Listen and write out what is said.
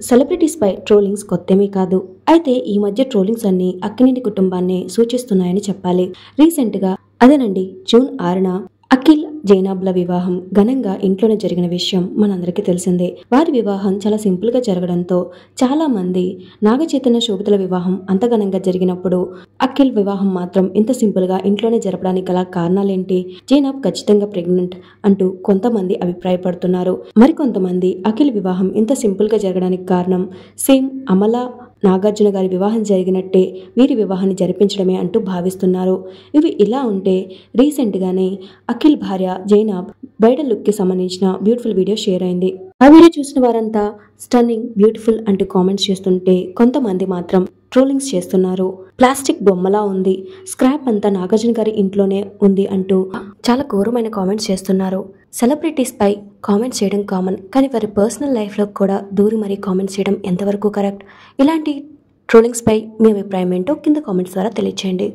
Celebrities పై trollings కొత్తేమీ కాదు. అయితే ఈ మధ్య ట్రోలింగ్స్ అన్ని అక్కినేని కుటుంబాన్ని సూచిస్తున్నాయని చెప్పాలి. రీసెంట్ గా అదేనండి జూన్ 6న అఖిల్ జైనాబ్ల వివాహం ఘనంగా ఇంట్లోనే జరిగిన విషయం మనందరికీ తెలిసిందే. వారి వివాహం చాలా సింపుల్ గా జరగడంతో చాలా మంది నాగచైతన్య శోభితల వివాహం అంత ఘనంగా జరిగినప్పుడు అఖిల్ వివాహం మాత్రం ఇంత సింపుల్ గా ఇంట్లోనే జరపడానికి గల కారణాలేంటి, జైనాబ్ ఖచ్చితంగా ప్రెగ్నెంట్ అంటూ కొంతమంది అభిప్రాయపడుతున్నారు. మరికొంతమంది అఖిల్ వివాహం ఇంత సింపుల్ గా జరగడానికి కారణం సేమ్ అమల నాగార్జున గారి వివాహం జరిగినట్టే వీరి వివాహాన్ని జరిపించడమే అంటూ భావిస్తున్నారు. ఇవి ఇలా ఉంటే రీసెంట్ గానే అఖిల్ భార్య జైనాబ్ బ్రైడల్ లుక్ కి సంబంధించిన బ్యూటిఫుల్ వీడియో షేర్ అయింది. ఆ వీడియో చూసిన వారంతా స్టన్నింగ్, బ్యూటిఫుల్ అంటూ కామెంట్స్ చేస్తుంటే కొంతమంది మాత్రం ట్రోలింగ్స్ చేస్తున్నారు. ప్లాస్టిక్ బొమ్మలా ఉంది, స్క్రాప్ అంతా నాగార్జున గారి ఇంట్లోనే ఉంది అంటూ చాలా ఘోరమైన కామెంట్స్ చేస్తున్నారు. సెలబ్రిటీస్ పై కామెంట్స్ చేయడం కామన్, కానీ వారి పర్సనల్ లైఫ్ లో కూడా దూరి మరీ కామెంట్స్ చేయడం ఎంతవరకు కరెక్ట్? ఇలాంటి ట్రోలింగ్స్ పై మీ అభిప్రాయం ఏంటో కింద కామెంట్స్ ద్వారా తెలియచేయండి.